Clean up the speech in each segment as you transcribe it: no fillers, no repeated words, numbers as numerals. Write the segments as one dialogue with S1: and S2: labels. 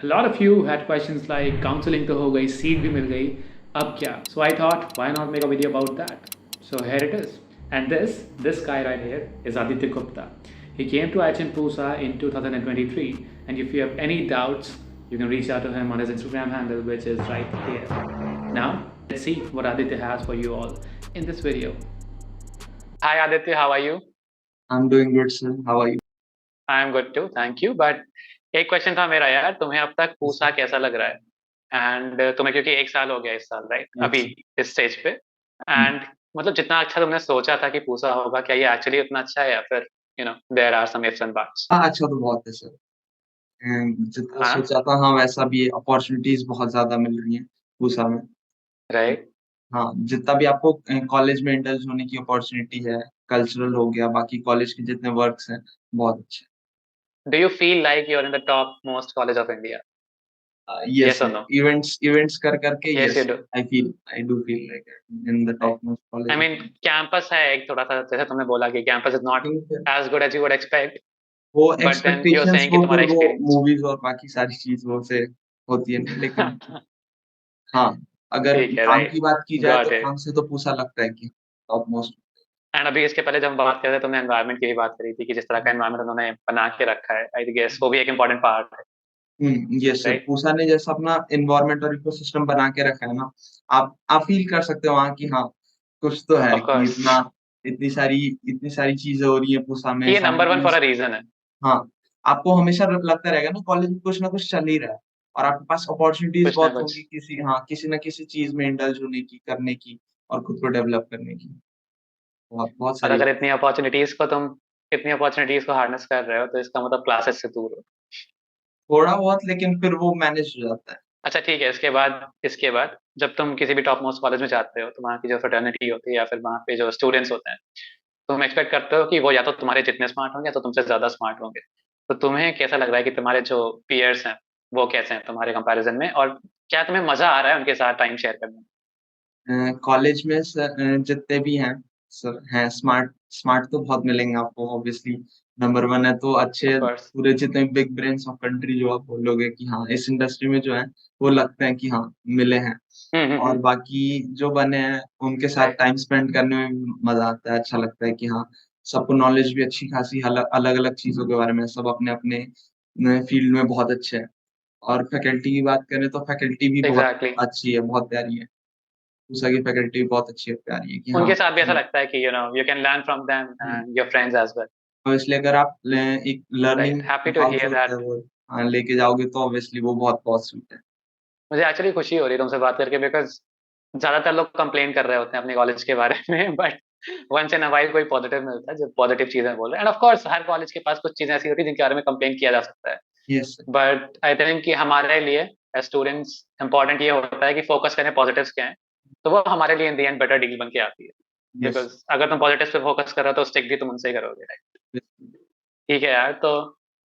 S1: A lot of you had questions like counseling तो हो गई, seat भी मिल गई, अब क्या? So I thought, why not make a video about that? So here it is. And this guy right here is Aditya Gupta. He came to IHN Pusa in 2023, and if you have any doubts, you can reach out to him on his Instagram handle, which is right here. Now, let's see what Aditya has for you all in this video. Hi Aditya, how are you?
S2: I'm doing good, sir. How are you?
S1: I am good too thank you but एक question था मेरा यार, तुम्हें अब तक
S2: Yes,
S1: Pusa
S2: sir.
S1: कैसा लग रहा है? एंड तुम्हें क्योंकि एक साल हो गया इस साल, राइट?
S2: Yes,
S1: अभी
S2: sir.
S1: इस स्टेज पे।
S2: Hmm.
S1: एंड मतलब जितना अच्छा तुमने सोचा था कि पूसा होगा, क्या ये एक्चुअली उतना अच्छा है या फिर there are some ifs and buts?
S2: हाँ, अच्छा तो बहुत है सर। जितना
S1: हाँ,
S2: सोचा था हाँ वैसा भी है, अपॉर्चुनिटीज बहुत ज्यादा मिल रही हैं पूसा में।
S1: राइट।
S2: हाँ, जितना भी आपको कॉलेज में इंडल्ज होने की अपॉर्चुनिटी है, कल्चरल हो गया, बाकी कॉलेज के जितने वर्क्स हैं, बहुत अच्छे।
S1: Do you feel like you are in the top most college of India?
S2: Yes
S1: yes और
S2: सर,
S1: नो?
S2: इवेंट्स इवेंट्स कर करके
S1: yes you
S2: yes,
S1: do.
S2: I do feel like in the top most
S1: I
S2: college of
S1: mean campus है एक थोड़ा सा, जैसे तुमने बोला कि campus is not
S2: India.
S1: As good as you would expect,
S2: वो
S1: but then you are
S2: expectations
S1: saying कि
S2: वो
S1: तुम्हारा
S2: फिर वो
S1: एक्सपीरियंस।
S2: मूवीज और बाकी सारी चीजों से होती है ना, लेकिन हाँ, अगर
S1: ठीक है,
S2: काम की
S1: राइट।
S2: बात की जाए तो
S1: गॉट
S2: काम
S1: इट।
S2: से तो पूसा लगता है कि टॉप मोस्ट।
S1: एंड अभी इसके पहले जब हम बात कर रहे थे, तुमने एनवायरनमेंट की भी बात करी थी कि जिस तरह का एनवायरनमेंट उन्होंने बना के रखा है, आई गेस वो भी एक इम्पोर्टेंट पार्ट है,
S2: यस सर,
S1: राइट?
S2: पूसा ने जैसा अपना एनवायरनमेंट और इकोसिस्टम बना के रखा है ना, आप फील कर सकते हो वहाँ की हाँ, कुछ तो है
S1: ऑफ
S2: कि
S1: कोर्स,
S2: इतना इतनी सारी चीजें हो रही है पूसा में
S1: ये number one for a
S2: simultaneous.
S1: Reason है।
S2: हाँ, आपको हमेशा लगता रहेगा ना कॉलेज में कुछ ना कुछ चल ही रहा है और आपके पास अपॉर्चुनिटीज
S1: कुछ ना
S2: बहुत
S1: कुछ।
S2: होंगी किसी ना किसी चीज में इंडल्ज होने की, करने की और खुद को डेवलप करने की। बहुत बहुत
S1: और
S2: सारी।
S1: अगर इतनी अपॉर्चुनिटीज को हार्नेस कर रहे हो, तो इसका मतलब क्लासेस से दूर हो।
S2: थोड़ा बहुत लेकिन फिर वो मैनेज हो जाता है।
S1: अच्छा ठीक है, इसके बाद जब तुम किसी भी टॉप मोस्ट कॉलेज में जाते हो, तो वहाँ की जो फ्रेटर्निटी होती है या फिर वहाँ पे जो स्टूडेंट्स होते हैं, तुम एक्सपेक्ट करते हो कि वो या तो तुम्हारे जितने स्मार्ट होंगे या तो तुमसे ज्यादा स्मार्ट होंगे। तो तुम्हें कैसा लग रहा है कि तुम्हारे जो पीयर्स हैं वो कैसे हैं तुम्हारे कंपैरिजन में, और क्या तुम्हें मजा आ रहा है उनके साथ टाइम शेयर करने में?
S2: कॉलेज में जितने भी हैं सर हैं स्मार्ट स्मार्ट तो बहुत मिलेंगे आपको ऑब्वियसली। नंबर वन है तो
S1: ऑफ
S2: अच्छे
S1: कोर्स।
S2: पूरे जितने बिग ब्रेन्स ऑफ कंट्री जो आप बोलोगे कि हाँ इस इंडस्ट्री में जो है वो लगते हैं कि हाँ मिले हैं। और
S1: हम्म।
S2: बाकी जो बने हैं उनके साथ
S1: राइट।
S2: टाइम स्पेंड करने में भी मजा आता है, अच्छा लगता है कि हाँ सबको नॉलेज भी अच्छी खासी अलग अलग चीजों के बारे में, सब अपने अपने फील्ड में बहुत अच्छे हैं। और फैकल्टी की बात करें तो फैकल्टी भी बहुत
S1: एग्जैक्टली।
S2: अच्छी है, बहुत प्यारी है। उषा की फैकल्टी भी बहुत अच्छी है, प्यारी है कि हाँ।
S1: उनके साथ भी ऐसा लगता है कि you can learn from them
S2: hmm,
S1: and your friends as well.
S2: तो इसलिए अगर आप एक
S1: right,
S2: learning
S1: happy to
S2: house
S1: here
S2: होता है
S1: दैट।
S2: वो लेके जाओगे तो ऑब्वियसली वो बहुत पॉजिटिव है।
S1: मुझे एक्चुअली खुशी हो रही है तुमसे बात करके, बिकॉज ज्यादातर लोग कंप्लेन कर रहे होते हैं अपने कॉलेज के बारे में, but once in a while कोई पॉजिटिव मिलता है जो पॉजिटिव चीजें बोल रहे हैं। एंड ऑफ कोर्स हर कॉलेज के पास कुछ चीजें ऐसी होती है जिनके बारे में कंप्लेन किया जा सकता है,
S2: yes sir.
S1: But I think कि हमारे लिए स्टूडेंट्स इम्पोर्टेंट ये होता है कि फोकस करें पॉजिटिव्स क्या है, तो वो हमारे लिए in the end better deal बन के आती है।
S2: यस।
S1: बिकॉज अगर तुम पॉजिटिव पे फोकस कर रहे हो तो स्टिक भी तुम उनसे ही करोगे, राइट? ठीक है यार, तो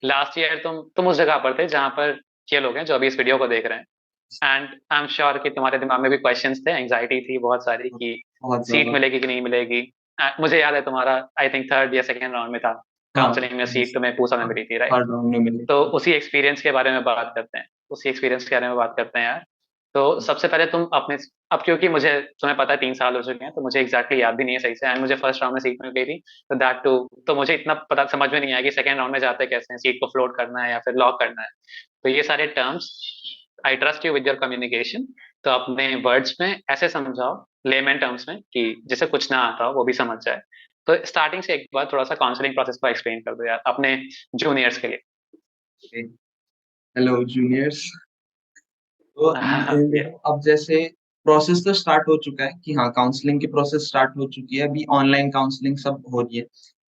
S1: लास्ट ईयर तुम उस जगह पर थे जहां पर ये लोग हैं जो अभी इस वीडियो को देख रहे हैं, एंड आई एम श्योर कि तुम्हारे दिमाग में भी क्वेश्चंस थे, एंजाइटी थी बहुत सारी कि
S2: बहुत
S1: सीट
S2: ज़्यादा।
S1: मिलेगी कि नहीं मिलेगी। मुझे याद है तुम्हारा आई थिंक थर्ड या सेकेंड राउंड में था,
S2: हाँ,
S1: काउंसलिंग में सीट
S2: यस।
S1: तुम्हें पूसा में
S2: हाँ,
S1: मिली थी, राइट?
S2: थर्ड राउंड में मिली
S1: तो
S2: थी।
S1: उसी एक्सपीरियंस के बारे में बात करते हैं, उसी एक्सपीरियंस के बारे में बात करते हैं यार। तो सबसे पहले तुम अपने, अब क्योंकि मुझे तुम्हें पता है 3 साल हो चुके हैं, तो मुझे एग्जैक्टली याद भी नहीं है सही से, एंड मुझे फर्स्ट राउंड में सीट मिल गई थी, तो दैट टू, तो मुझे इतना पता समझ में नहीं आया कि सेकंड राउंड में जाते कैसे हैं, सीट को फ्लोट करना है या फिर लॉक करना है। तो ये सारे terms, I trust you with your communication, तो अपने वर्ड्स में ऐसे समझाओ, लेमन टर्म्स में, कि जिसे कुछ ना आता हो वो भी समझ जाए। तो स्टार्टिंग से एक बार थोड़ा सा काउंसलिंग प्रोसेस को एक्सप्लेन कर दो यार अपने जूनियर्स के लिए।
S2: Hello juniors. तो
S1: ये
S2: देखो अब जैसे प्रोसेस तो स्टार्ट हो चुका है कि हाँ काउंसलिंग की प्रोसेस स्टार्ट हो चुकी है, अभी ऑनलाइन काउंसलिंग सब हो रही है।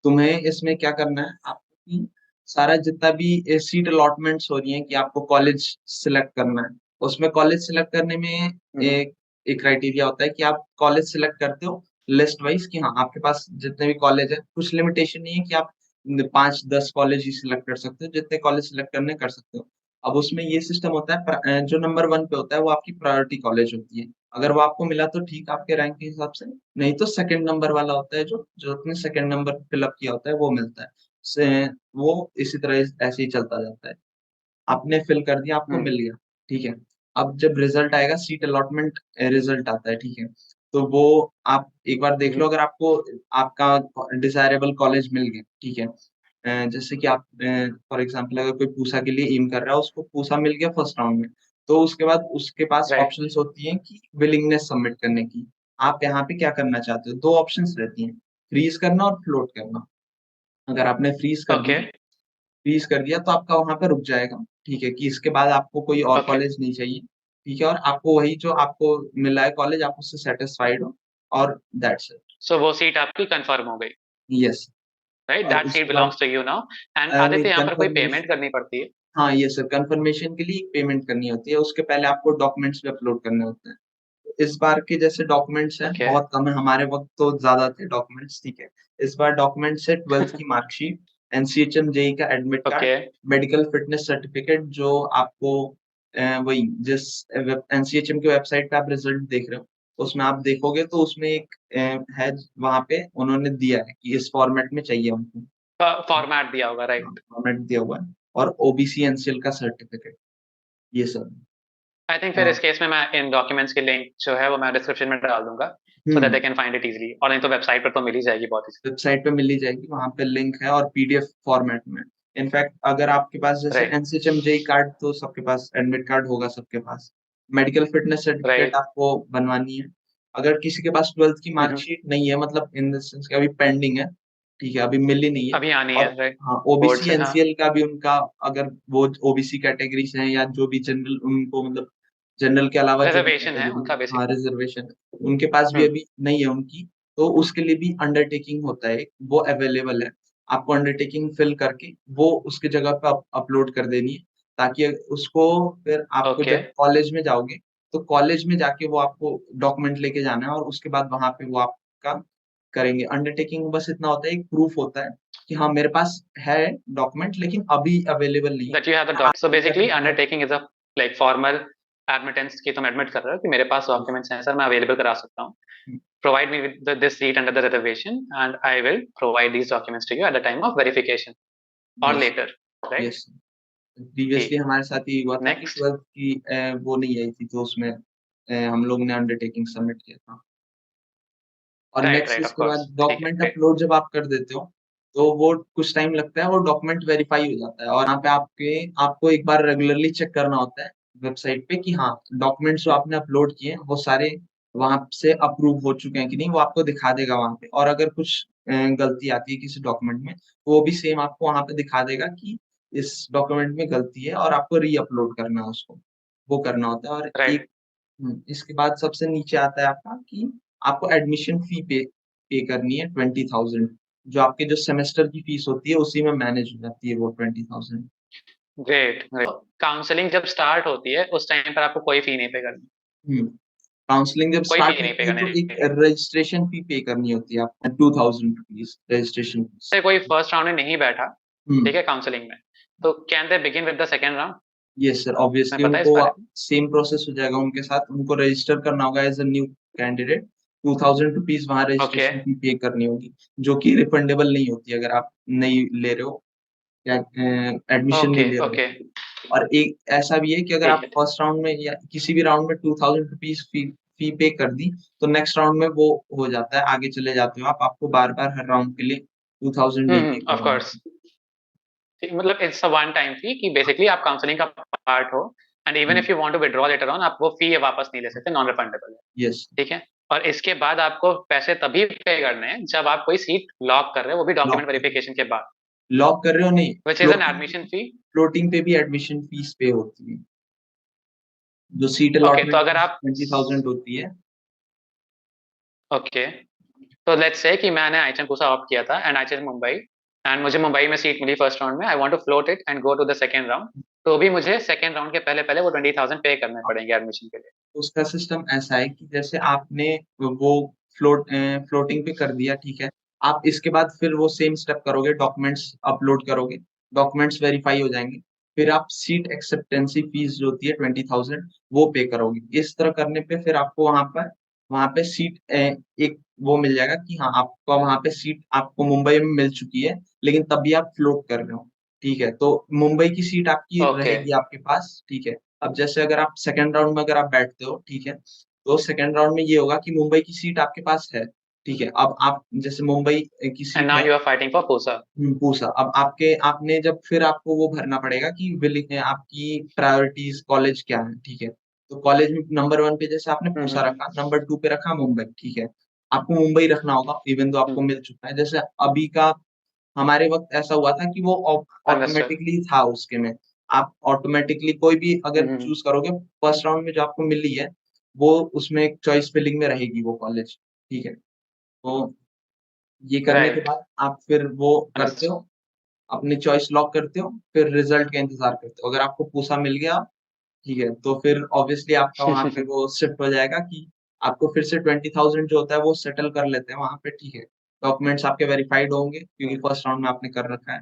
S2: तुम्हें इसमें क्या करना है, आपकी सारा जितना भी सीट अलॉटमेंट्स हो रही हैं कि आपको कॉलेज सिलेक्ट करना है, उसमें कॉलेज सिलेक्ट करने में
S1: हम्म,
S2: एक एक क्राइटेरिया होता है कि आप कॉलेज सिलेक्ट करते हो लिस्ट वाइज कि हाँ आपके पास जितने भी कॉलेज है, कुछ लिमिटेशन नहीं है कि आप 5-10 कॉलेज ही सिलेक्ट कर सकते हो, जितने कॉलेज सिलेक्ट करने कर सकते हो। अब उसमें ये सिस्टम होता है जो नंबर 1 पे होता है वो आपकी प्रायोरिटी कॉलेज होती है। अगर वो आपको मिला तो ठीक आपके रैंक के हिसाब से, नहीं तो सेकंड नंबर वाला होता है जो जो अपने सेकंड नंबर फिल अप किया होता है वो मिलता है। से वो इसी तरह ऐसे ही चलता जाता है। आपने फिल कर दिया, आपको मिल गया, ठीक है। अब जब रिजल्ट आएगा, सीट अलॉटमेंट रिजल्ट आता है, ठीक है। तो वो आप एक बार देख लो, अगर आपको आपका डिजायरेबल कॉलेज मिल गया, ठीक है। जैसे कि आप फॉर एग्जांपल अगर कोई पूसा के लिए एम कर रहा है, उसको पूसा मिल गया फर्स्ट राउंड में, तो उसके बाद उसके पास
S1: राइट।
S2: ऑप्शंस होती हैं कि विलिंगनेस सबमिट करने की। आप यहाँ पे क्या करना चाहते हो? दो ऑप्शंस रहती हैं, फ्रीज करना और फ्लोट करना। अगर आपने
S1: ओके।
S2: फ्रीज कर दिया तो आपका वहां पे रुक जाएगा, ठीक है, कि इसके बाद आपको कोई और
S1: ओके।
S2: कॉलेज नहीं चाहिए, ठीक है, और आपको वही जो आपको मिला है कॉलेज, आप उससे सेटिस्फाइड हो, और दैट्स इट।
S1: सो वो सीट आपकी कंफर्म हो गई,
S2: यस।
S1: राइट?
S2: और
S1: दैट सीट
S2: उसके बाद
S1: belongs to you now. And
S2: नहीं,
S1: आदित्य, यहाँ पर कोई
S2: कंफर्मेशन।
S1: पेमेंट करनी पड़ती है?
S2: हाँ, ये सर, कंफर्मेशन के लिए एक पेमेंट करनी होती है, उसके पहले आपको डॉक्यूमेंट्स भी अपलोड करने होते हैं। इस बार के जैसे डॉक्यूमेंट्स हैं
S1: ओके।
S2: बहुत कम है, हमारे वक्त तो ज्यादा थे डॉक्यूमेंट्स, ठीक है। इस बार डॉक्यूमेंट्स है 12th की मार्कशीट, एनसीएचएम जेई का admit card,
S1: okay.
S2: Medical fitness certificate जो आपको वही जिस एनसीएचएम की वेबसाइट पे आप रिजल्ट देख रहे हो, उसमें आप देखोगे तो उसमें एक है, वहां पे उन्होंने दिया है कि इस फॉर्मेट में चाहिए हमको,
S1: फॉर्मेट दिया होगा, राइट?
S2: फॉर्मेट दिया हुआ है, और ओबीसी एनसीएल का सर्टिफिकेट, ये सब।
S1: आई थिंक फिर
S2: हाँ।
S1: इस केस में मैं इन डॉक्यूमेंट्स की लिंक जो है वो मैं डिस्क्रिप्शन में डाल दूंगा, so that
S2: hmm.
S1: They can find it easily, और नहीं तो वेबसाइट पर तो मिल ही जाएगी बहुत इजीली।
S2: वेबसाइट पे मिल ही जाएगी, वहां पे लिंक है, और पीडीएफ फॉर्मेट में। इनफैक्ट अगर आपके पास जैसे
S1: राइट।
S2: एनसीएचएम जेई कार्ड, तो सबके पास एडमिट कार्ड होगा, सबके पास मेडिकल फिटनेस सर्टिफिकेट
S1: राइट।
S2: आपको बनवानी है। अगर किसी के पास 12th की मार्कशीट नहीं है, मतलब इन द सेंस कि अभी पेंडिंग है, ठीक है, अभी मिली नहीं है।
S1: अभी आनी है,
S2: और
S1: राइट?
S2: हाँ,
S1: बोर्ड
S2: ओबीसी
S1: से, हाँ।
S2: एनसीएल का भी उनका, अगर वो ओबीसी कैटेगरी से है, या जो भी जनरल उनको, मतलब जनरल के अलावा जो भी
S1: रिजर्वेशन है
S2: कैटेगरी,
S1: उनका
S2: हाँ,
S1: बेसिकली।
S2: रिजर्वेशन, उनके पास भी
S1: हम्म।
S2: अभी नहीं है उनकी। तो उसके लिए भी अंडरटेकिंग होता है, वो अवेलेबल है। आपको अंडरटेकिंग फिल करके वो उसकी जगह पे अपलोड कर देनी है, ताकि उसको फिर आपको
S1: ओके।
S2: जब कॉलेज में जाओगे, तो कॉलेज में जाके वो आपको डॉक्यूमेंट लेके जाना है, और उसके बाद वहां पे वो आपका करेंगे। अंडरटेकिंग बस इतना होता है, एक प्रूफ होता है कि हाँ, मेरे पास है डॉक्यूमेंट, लेकिन अभी अवेलेबल नहीं है।
S1: दैट यू हैव द
S2: आप
S1: डॉक, सो
S2: अगर
S1: बेसिकली
S2: हाँ।
S1: Undertaking is a like formal admittance की तुम एडमिट कर रहे हो कि मेरे पास डॉक्यूमेंट्स हैं सर, मैं अवेलेबल करा सकता हूँ। Provide me with this seat under the reservation, and I will provide these documents to you at the time of verification or
S2: yes.
S1: later, right?
S2: Yes. Previously
S1: ठीक।
S2: हमारे साथ ये हुआ था कि
S1: नेक्स्ट।
S2: 12th की वो नहीं आई थी, तो उसमें हम लोग ने अंडरटेकिंग सबमिट किया था। और
S1: राइट,
S2: नेक्स्ट
S1: राइट, ऑफ
S2: इसके बाद
S1: कोर्स, ठीक है,
S2: डॉक्यूमेंट
S1: राइट।
S2: अपलोड जब आप कर देते हो, तो वो कुछ टाइम लगता है, वो डॉक्यूमेंट वेरीफाई हो जाता है, और यहाँ पे आपको एक बार रेगुलरली चेक करना होता है वेबसाइट पे कि हाँ, डॉक्यूमेंट्स जो आपने अपलोड किए हैं वो सारे वहां से अप्रूव हो चुके हैं कि नहीं, वो आपको दिखा देगा वहां पे। और अगर कुछ गलती आती है किसी डॉक्यूमेंट में, तो वो भी सेम आपको वहां पे दिखा देगा कि इस डॉक्यूमेंट में गलती है, और आपको री अपलोड करना है उसको, वो करना होता है। और
S1: राइट।
S2: एक इसके बाद सबसे नीचे आता है आपका कि आपको एडमिशन फी पे पे करनी है 20,000, जो आपके जो सेमेस्टर की फीस होती है उसी में मैनेज हो जाती है वो 20,000।
S1: Great, great. काउंसलिंग जब स्टार्ट होती है उस टाइम पर आपको कोई फी नहीं पे करनी?
S2: हम्म। काउंसलिंग जब
S1: कोई
S2: स्टार्ट
S1: फी नहीं पे
S2: होती है,
S1: करनी
S2: तो एक
S1: है?
S2: रजिस्ट्रेशन फी पे करनी होती है आपको, 2,000 रुपीज रजिस्ट्रेशन फीस।
S1: कोई फर्स्ट राउंड में नहीं बैठा,
S2: हम्म।
S1: ठीक है, काउंसलिंग में, तो can they begin with the second round?
S2: Yes sir,
S1: मैं
S2: ऑब्वियसली
S1: पता है इस
S2: उनको
S1: बारे में?
S2: सेम प्रोसेस हो जाएगा उनके साथ, उनको रजिस्टर करना होगा as a new candidate. 2,000 rupees वहाँ
S1: ओके।
S2: रजिस्ट्रेशन फी पे करनी होगी, जो कि रिफंडेबल नहीं होती अगर आप नहीं ले रहे हो, या एडमिशन नहीं
S1: ओके।
S2: ले रहे हो।
S1: ओके।
S2: और एक ऐसा भी है कि अगर
S1: ठीक
S2: आप
S1: है।
S2: फर्स्ट राउंड में या किसी भी राउंड में 2,000 रुपीज फी पे कर दी, तो नेक्स्ट राउंड में वो हो जाता है, आगे चले जाते हो आप, आपको बार बार हर राउंड के लिए 2,000 नहीं पे
S1: ऑफ
S2: करना
S1: कोर्स।
S2: होता।
S1: मतलब it's a one time fee कि बेसिकली आप काउंसलिंग का पार्ट हो, and even if you want to withdraw later on, आप वो फी वापस नहीं ले सकते, नॉन रिफंडेबल है।
S2: यस।
S1: ठीक है। और इसके बाद आपको पैसे तभी पे करने हैं जब आप कोई सीट लॉक कर रहे हो, वो भी डॉक्यूमेंट
S2: लॉक
S1: वेरिफिकेशन के बाद,
S2: लॉक कर रहे हो नहीं,
S1: which is an
S2: floating
S1: admission fee.
S2: Floating पे भी एडमिशन फीस पे होती है, जो सीट
S1: ओके, तो
S2: अलॉटमेंट
S1: अगर
S2: फीस
S1: आप
S2: 20,000 होती है।
S1: ओके, तो लेट्स से कि मैंने आईएचएम पूसा ऑप्ट किया था एंड आईएचएम मुंबई, एंड मुझे मुंबई में सीट मिली फर्स्ट राउंड में, I want to float it and go to the second round, तो भी मुझे सेकंड राउंड के पहले पहले वो 20,000 पे करने पड़ेंगे एडमिशन के लिए?
S2: उसका सिस्टम ऐसा है कि जैसे आपने वो फ्लोटिंग पे कर दिया, ठीक है, आप इसके बाद फिर वो सेम स्टेप करोगे, डॉक्यूमेंट्स अपलोड करोगे, डॉक्यूमेंट्स वेरीफाई हो जाएंगे, फिर आप सीट एक्सेप्टेंसी फीस जो होती है 20,000, वो पे करोगे। इस तरह करने पे फिर आपको वहां पे सीट एक वो मिल जाएगा कि हाँ, आपको वहां पे सीट आपको मुंबई में मिल चुकी है, लेकिन तब भी आप फ्लोट कर रहे हो। ठीक है, तो मुंबई की सीट आपकी
S1: ओके।
S2: रहेगी आपके पास, ठीक है। अब जैसे अगर आप सेकंड राउंड में अगर आप बैठते हो, ठीक है, तो सेकंड राउंड में ये होगा कि मुंबई की सीट आपके पास है, ठीक है। अब आप जैसे मुंबई की
S1: एंड
S2: सीट
S1: नाउ
S2: है,
S1: you are fighting for Pusa.
S2: Pusa. अब आपने जब फिर आपको वो भरना पड़ेगा कि विलिंग आपकी प्रायोरिटीज कॉलेज क्या है, ठीक है। तो कॉलेज में नंबर 1 पे जैसे आपने पूसा
S1: हम्म।
S2: रखा, नंबर 2 पे रखा मुंबई, ठीक है। आपको मुंबई रखना होगा इवन दो आपको मिल चुका है। जैसे अभी का हमारे वक्त ऐसा हुआ था कि वो
S1: अंडरस्टूड।
S2: ऑटोमेटिकली था उसके में। आप ऑटोमेटिकली कोई भी अगर
S1: हम्म।
S2: चूज करोगे, फर्स्ट राउंड में जो आपको मिली है, वो उसमें एक चॉइस फिलिंग में रहेगी वो कॉलेज, ठीक है। तो ये करने के
S1: राइट।
S2: बाद आप फिर वो करते
S1: अंडरस्टूड।
S2: हो, अपनी चॉइस लॉक करते हो, फिर रिजल्ट का इंतजार करते हो। अगर आपको पूसा मिल गया, ठीक है, तो फिर ऑब्वियसली आपका वहाँ पे वो शिफ्ट हो जाएगा कि आपको फिर से 20,000 जो होता है वो सेटल कर लेते हैं वहाँ पे, ठीक है। डॉक्यूमेंट्स आपके वेरीफाइड होंगे क्योंकि फर्स्ट राउंड में आपने कर रखा है,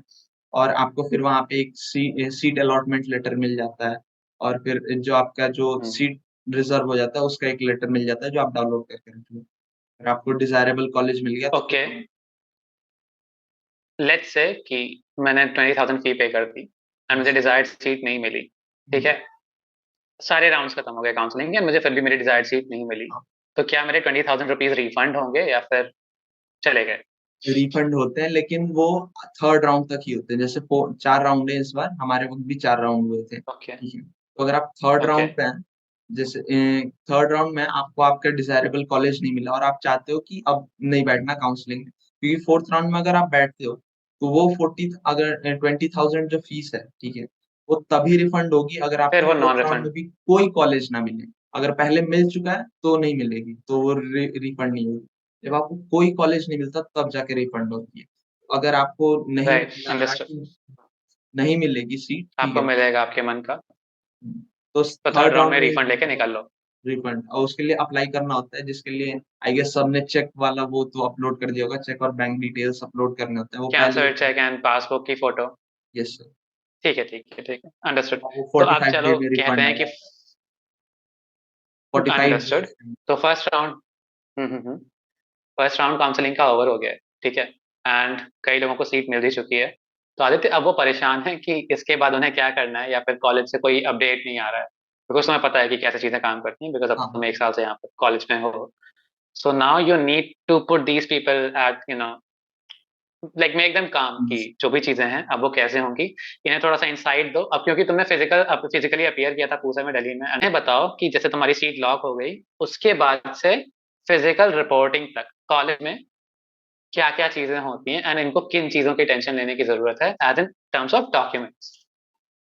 S2: और आपको फिर वहाँ पे एक सीट अलॉटमेंट लेटर मिल जाता है, और फिर जो आपका जो सीट रिजर्व हो जाता है उसका एक लेटर मिल जाता है जो आप डाउनलोड करके रख लो। अगर आपको डिजायरेबल कॉलेज मिल गया तो फिर
S1: ओके, लेट्स से कि मैंने 20,000 फी पे कर दी एंड मुझे डिजायर्ड सीट नहीं मिली। ठीक है, सारे राउंड्स खत्म हो गए काउंसलिंग के and मुझे फिर भी मेरी डिजायर्ड सीट नहीं मिली। तो क्या मेरे 20,000 रुपीज रिफंड होंगे या फिर चले गए?
S2: रिफंड होते हैं, लेकिन वो थर्ड राउंड तक ही होते हैं। जैसे 4 राउंड है इस बार, हमारे वक्त भी 4 राउंड हुए थे,
S1: ओके।
S2: ठीक है। तो अगर आप थर्ड
S1: ओके।
S2: राउंड पे हैं, जैसे थर्ड राउंड में आपको आपका डिजायरेबल कॉलेज नहीं मिला और आप चाहते हो कि अब नहीं बैठना काउंसलिंग में, क्योंकि फोर्थ राउंड में अगर आप बैठते हो तो वो 40 अगर 20,000 जो फीस है, ठीक है, वो तभी रिफंड होगी अगर
S1: फिर
S2: आपको
S1: वो
S2: फोर्थ
S1: नॉन
S2: राउंड में
S1: रिफंड।
S2: भी कोई कॉलेज ना मिले। अगर पहले मिल चुका है तो नहीं मिलेगी, तो वो रिफंड नहीं होगी। जब आपको कोई कॉलेज नहीं मिलता तब जाके रिफंड होती है। अगर आपको नहीं
S1: राइट,
S2: लग रहा
S1: अंडरस्टूड।
S2: कि नहीं मिलेगी सीट, ठीक
S1: आपको
S2: है,
S1: मिलेगा आपके मन का,
S2: तो
S1: तो थर्ड
S2: थर्ड
S1: राउंड
S2: राउंड
S1: में
S2: में
S1: रिफंड लेके निकल लो।
S2: रिफंड, और उसके लिए अप्लाई करना होता है, जिसके लिए आई गेस सबने चेक वाला वो तो अपलोड कर दिया होगा, चेक और बैंक डिटेल्स अपलोड करने होते हैं, वो पहले ही
S1: कैंसर चेक एंड पासबुक की फोटो।
S2: Yes sir.
S1: ठीक है, ठीक है, ठीक है, अंडरस्टूड।
S2: वो
S1: तो अब
S2: 45 डे
S1: चलो
S2: में
S1: कहते
S2: रिफंड
S1: हैं
S2: आ
S1: कि
S2: जाता है, 45
S1: अंडरस्टूड।
S2: डेज।
S1: तो first round, first round counselling का ओवर हो गया है, ठीक है, एंड कई लोगों को सीट मिल भी चुकी है। तो आदित्य अब वो परेशान है कि इसके बाद उन्हें क्या करना है या फिर कॉलेज से कोई अपडेट नहीं आ रहा है, बिकॉज तुम्हें पता है कि कैसे चीजें काम करती हैं, बिकॉज अब
S2: हाँ,
S1: तुम एक साल से यहाँ पर कॉलेज में हो। So now you need to put these people at like make them काम कि जो भी चीजें हैं अब वो कैसे होंगी। इन्हें थोड़ा सा इंसाइट दो अब, क्योंकि तुमने फिजिकली अपीयर किया था पूसा में दिल्ली में। इन्हें बताओ कि जैसे तुम्हारी सीट लॉक हो गई, उसके बाद से फिजिकल रिपोर्टिंग तक कॉलेज में क्या क्या चीजें होती हैं एंड इनको किन चीजों की टेंशन लेने की जरूरत है as in terms of documents.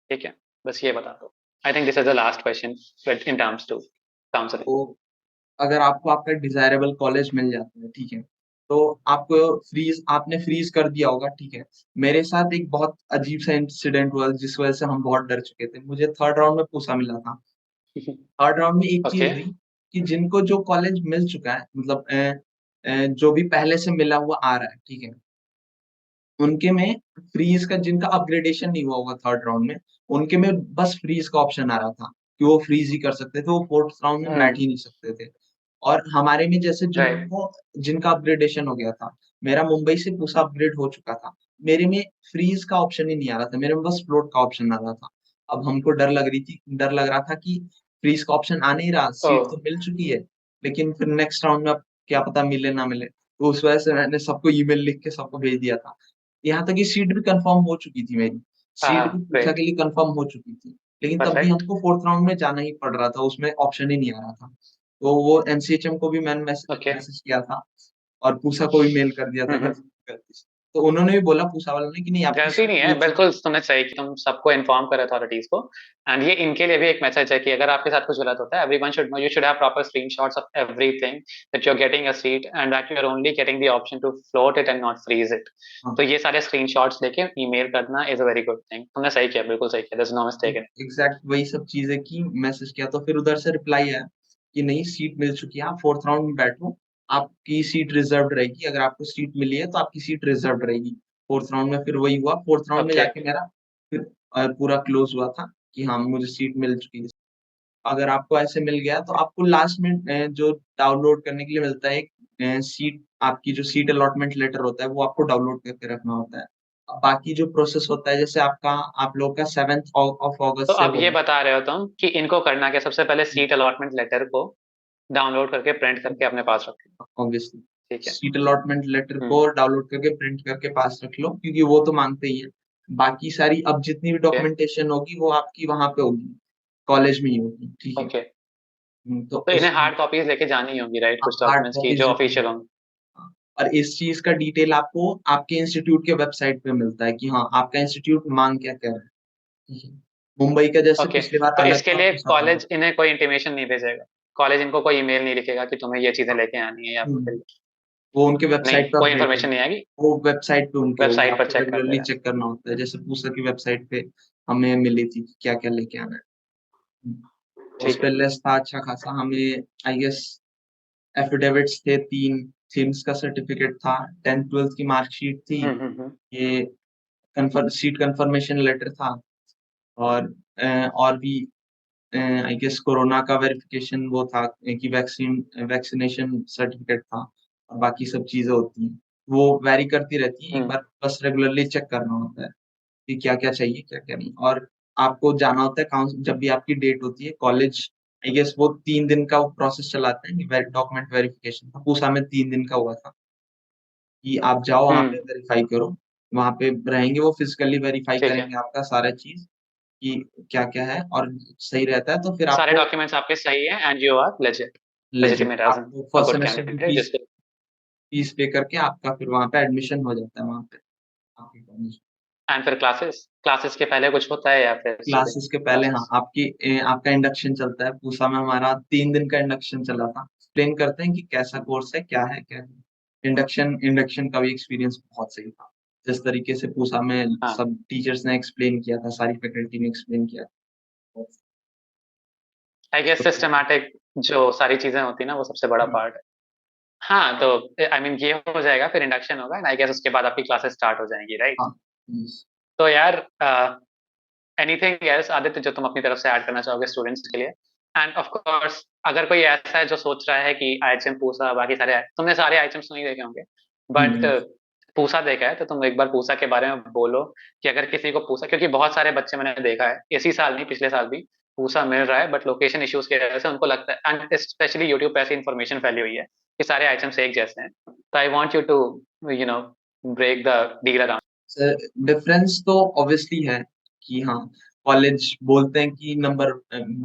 S1: ठीक है, बस ये बता दो। I think this is the last question in terms to counselling.
S2: तो अगर आपको आपका डिजायरेबल कॉलेज मिल जाता है, ठीक है, तो आपको आपने फ्रीज कर दिया होगा, ठीक है। मेरे साथ एक बहुत अजीब सा इंसिडेंट हुआ जिस वजह से हम बहुत डर चुके थे। मुझे थर्ड राउंड में पूसा मिला था। थर्ड राउंड में एक चीज
S1: ओके।
S2: हुई कि जिनको जो कॉलेज मिल चुका है, मतलब जो भी पहले से मिला हुआ आ रहा है, ठीक है, उनके में फ्रीज का, जिनका अपग्रेडेशन नहीं हुआ होगा थर्ड राउंड में, उनके में बस फ्रीज का ऑप्शन आ रहा था कि वो फ्रीज ही कर सकते थे, वो फोर्थ राउंड में बैठ ही नहीं सकते थे। और हमारे में जैसे
S1: राइट।
S2: जिनका अपग्रेडेशन हो गया था, मेरा मुंबई से पूसा अपग्रेड हो चुका था, मेरे में फ्रीज का ऑप्शन ही नहीं आ रहा था, मेरे में बस फ्लोट का ऑप्शन आ रहा था। अब हमको डर लग रहा था कि फ्रीज का ऑप्शन आ नहीं रहा,
S1: ओ।
S2: सीट तो मिल चुकी है, लेकिन फिर नेक्स्ट राउंड में अब क्या पता मिले ना मिले। तो उस वजह से मैंने सबको ईमेल लिख के सबको भेज दिया था। यहाँ तक कि सीट भी कंफर्म हो चुकी थी मेरी, सीट
S1: हाँ,
S2: भी पूसा के
S1: राइट।
S2: लिए कंफर्म हो चुकी थी, लेकिन तब भी
S1: परफेक्ट।
S2: हमको फोर्थ राउंड में जाना ही पड़ रहा था, उसमें ऑप्शन ही नहीं आ रहा था। तो वो एनसीएचएम को भी मैंने
S1: ओके।
S2: मैसेज किया था, और पूसा को भी मेल कर दिया था
S1: हम्म।
S2: गलती से। तो उन्होंने भी बोला, पूसा वालों ने, कि नहीं आपकी
S1: गलती
S2: सीट
S1: नहीं है,
S2: मिल चुकी
S1: बिल्कुल तुमने सही कि तुम सबको इन्फॉर्म कर अथॉरिटीज को। एंड ये इनके लिए भी एक मैसेज है कि अगर आपके साथ कुछ गलत होता है, everyone should know, you should have proper screenshots of everything that you are getting a seat and that you are only getting the option to float it and not freeze it.
S2: है।
S1: तो ये सारे screenshots लेके email करना is a very good thing. तुमने सही किया, बिल्कुल सही किया, there is no mistake in
S2: exact वही सब चीजें की, मैसेज किया, तो फिर उधर से रिप्लाई आया कि नहीं, सीट मिल चुकी है, आप फोर्थ राउंड में बैठो, आपकी सीट रिजर्व रहेगी। अगर आपको सीट मिली है तो आपकी सीट रिजर्व रहेगी। फोर्थ राउंड में फिर वही हुआ, फोर्थ राउंड में
S1: ओके।
S2: जाके मेरा फिर पूरा क्लोज हुआ था कि हाँ मुझे सीट मिल चुकी है। अगर आपको ऐसे मिल गया तो आपको लास्ट में जो डाउनलोड करने के लिए मिलता है एक सीट, आपकी जो सीट अलॉटमेंट लेटर होता है वो आपको डाउनलोड करके रखना होता है। बाकी जो प्रोसेस होता है जैसे आपका आप लोग का 7th ऑफ
S1: तो
S2: अगस्त से
S1: अब ये
S2: होगा।
S1: बता रहे हो तुम कि इनको करना क्या, सबसे पहले सीट अलॉटमेंट लेटर को डाउनलोड करके प्रिंट करके अपने पास रखो।
S2: ऑब्वियसली
S1: ठीक है।
S2: सीट अलॉटमेंट लेटर को
S1: हम्म।
S2: डाउनलोड करके प्रिंट करके पास रख लो, क्योंकि वो तो मांगते ही है। बाकी सारी अब जितनी भी
S1: ओके।
S2: डॉक्यूमेंटेशन होगी वो आपकी वहां पे होगी, कॉलेज में ही होगी, ठीक है।
S1: ओके।
S2: तो
S1: तो इन्हें
S2: उसमें
S1: हार्ड कॉपीज लेके जानी ही होगी, राइट, कुछ
S2: हार्ड
S1: डॉक्यूमेंट्स की
S2: कॉपीज
S1: जो
S2: लेके
S1: ऑफिशियल
S2: जाओ।
S1: होंगे।
S2: हाँ, और इस चीज का डिटेल आपको आपके इंस्टीट्यूट के वेबसाइट पे मिलता है कि हाँ आपका इंस्टीट्यूट मांग क्या क्या रहा है, ठीक है। मुंबई का जैसे
S1: ओके।
S2: पिछली बार
S1: तो
S2: अलग
S1: इसके
S2: था,
S1: लिए
S2: पूसा का अलग।
S1: कॉलेज इन्हें कोई इंटीमेशन नहीं भेजेगा? कॉलेज इनको कोई ईमेल नहीं लिखेगा कि तुम्हें ये चीजें लेके आनी है या
S2: हम्म,
S1: फिर?
S2: वो उनके
S1: नहीं,
S2: वेबसाइट पे
S1: कोई
S2: अपडेट
S1: इन्फॉर्मेशन
S2: होगी।
S1: नहीं आएगी?
S2: वो वेबसाइट पे उनके होगी,
S1: वेबसाइट पर
S2: आपको
S1: चेक कर
S2: रेगुलरली
S1: लेगा।
S2: चेक करना होता है, जैसे पूसा की वेबसाइट पे हमें मिली थी कि क्या क्या लेके आना है। उस
S1: ठीक
S2: पे
S1: है।
S2: लिस्ट था अच्छा खासा, हमें आई गेस एफिडेविट्स थे 3, थिम्स का सर्टिफिकेट था, 10th 12th की मार्कशीट थी,
S1: हम्म।
S2: ये कंफर्म सीट कंफर्मेशन लेटर था, और और भी आई गेस कोरोना का वेरिफिकेशन वो था कि वैक्सीनेशन सर्टिफिकेट था, और बाकी सब चीजें होती हैं वो वैरी करती रहती है, एक
S1: हम्म।
S2: बार बस रेगुलरली चेक करना होता है कि क्या क्या चाहिए क्या क्या नहीं। और आपको जाना होता है काउंसिल, जब भी आपकी डेट होती है कॉलेज, आई गेस वो 3 दिन का वो प्रोसेस चलाते हैं डॉक्यूमेंट वेरिफिकेशन का, पूसा में 3 दिन का हुआ था कि आप जाओ वहाँ पे
S1: हम्म।
S2: वेरीफाई करो, वहाँ पे रहेंगे वो फिजिकली वेरीफाई
S1: ठीक है।
S2: करेंगे आपका सारा चीज कि क्या क्या है, और सही रहता है तो फिर
S1: सारे
S2: आपको
S1: डॉक्यूमेंट्स आपके सही हैं and you are legit
S2: legit,
S1: legitimate as
S2: आपको
S1: अ
S2: फर्स्ट
S1: गुड
S2: सेमेस्टर की
S1: कैंडिडेट जिसको।
S2: फीस पे करके आपका फिर वहाँ पे एडमिशन हो जाता है वहाँ पे आपके कॉलेज।
S1: एंड फिर क्लासेस क्लासेस के पहले कुछ होता है या फिर सीधे
S2: क्लासेस के पहले हाँ
S1: क्लासेस?
S2: आपका इंडक्शन चलता है, पूसा में हमारा 3 दिन का इंडक्शन चला था, एक्सप्लेन करते हैं कि कैसा कोर्स है क्या है क्या नहीं। इंडक्शन इंडक्शन का भी एक्सपीरियंस बहुत सही था, जिस तरीके से पूसा में
S1: हाँ,
S2: सब टीचर्स ने एक्सप्लेन किया था, सारी फैकल्टी ने एक्सप्लेन किया था।
S1: आई गेस सिस्टमैटिक जो सारी चीजें होती है ना, वो सबसे बड़ा पार्ट है। हाँ, तो आई मीन ये हो जाएगा, फिर इंडक्शन होगा एंड आई गेस उसके बाद आपकी क्लासेस स्टार्ट हो जाएंगी, राइट?
S2: हाँ yes।
S1: तो यार, एनीथिंग एल्स आदित्य जो तुम अपनी तरफ से ऐड करना चाहोगे स्टूडेंट्स के लिए? एंड ऑफ कोर्स अगर कोई ऐसा है जो सोच रहा है कि आईएचएम पूसा बाकी सारे, तुमने सारे आईएचएम्स नहीं देखे होंगे, बट
S2: हम्म,
S1: पूसा देखा है तो तुम एक बार पूसा के बारे में बोलो कि अगर किसी को पूसा, क्योंकि बहुत सारे बच्चे मैंने देखा है इसी साल नहीं पिछले साल भी पूसा मिल रहा है, बट लोकेशन इश्यूज की वजह से उनको लगता है, एंड स्पेशली यूट्यूब पे ऐसी इन्फॉर्मेशन फैली हुई है कि सारे आइटम्स एक जैसे हैं। तो I want you to you know break the deal around.
S2: Difference तो ऑब्वियसली है कि हाँ कॉलेज बोलते हैं कि नंबर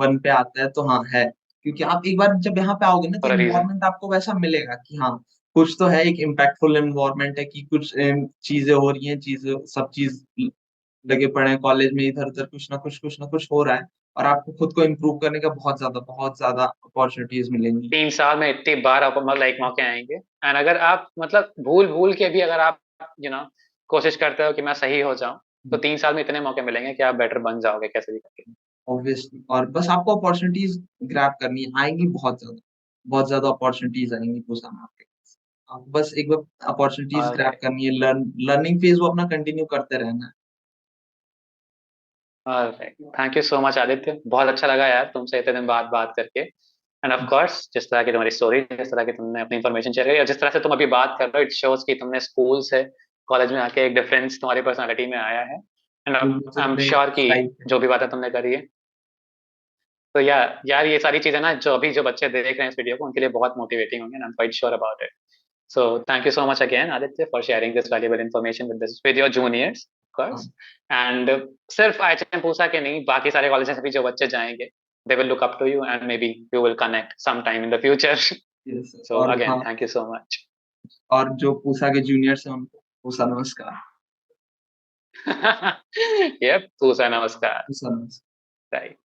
S2: 1 पे आता है तो हाँ है, क्योंकि आप एक बार जब यहाँ पे आओगे ना तो
S1: फॉर अ रीजन।
S2: इन्वायरमेंट आपको वैसा मिलेगा कि हाँ कुछ तो है, एक इम्पैक्टफुल इन्वायरमेंट है कि कुछ चीजें हो रही हैं, चीजें सब चीज लगे पड़े हैं कॉलेज में, इधर उधर कुछ ना कुछ हो रहा है, और आपको खुद को इम्प्रूव करने का बहुत ज्यादा अपॉर्चुनिटीज मिलेंगी।
S1: 3 साल में इतनी बार आपको मतलब एक मौके आएंगे, एंड अगर आप मतलब भूल भूल के भी अगर आप कोशिश करते हो कि मैं सही हो जाऊं, तो 3 साल में इतने मौके मिलेंगे कि आप बेटर बन जाओगे कैसे भी करके।
S2: ऑब्वियसली, और बस आपको अपॉर्चुनिटीज ग्रैब करनी है, आएंगी बहुत ज्यादा अपॉर्चुनिटीज आएंगी पूसा में आपके पास। आपको बस एक बार अपॉर्चुनिटीज ग्रैब
S1: ऑलराइट।
S2: करनी है, लर्निंग फेज वो अपना कंटिन्यू करते रहना है।
S1: Alright, thank you so much Aditya, बहुत अच्छा लगा यार तुमसे इतने दिन बाद बात करके। एंड ऑफ कोर्स जिस तरह की तुम्हारी स्टोरी, जिस तरह की तुमने अपनी इन्फॉर्मेशन शेयर करी और जिस तरह से तुम अभी बात कर रहे हो, इट शोज कि तुमने स्कूल से कॉलेज में आके एक डिफरेंस तुम्हारी पर्सनालिटी में आया है, एंड
S2: तो
S1: आई
S2: मुझे
S1: एम
S2: अपने
S1: श्योर कि
S2: स्टाइल पे
S1: जो भी बातें तुमने करी है, तो यार ये सारी चीजें ना जो अभी जो बच्चे देख रहे हैं इस वीडियो को, उनके लिए बहुत मोटिवेटिंग होंगे, I am quite sure about it. So thank you so much again, Aditya, for sharing this valuable information with your juniors, of course.
S2: हाँ
S1: And सिर्फ IHM पूसा के नहीं, बाकी सारे कॉलेजेस भी जो बच्चे जाएंगे, they will look up to you and maybe you will connect sometime in the future.
S2: yes,
S1: So
S2: और हाँ
S1: again, thank you so much.
S2: और जो पूसा के जूनियर्स हैं उनको पूसा नमस्कार।
S1: Yep, पूसा नमस्कार।
S2: पूसा नमस्कार।
S1: Right.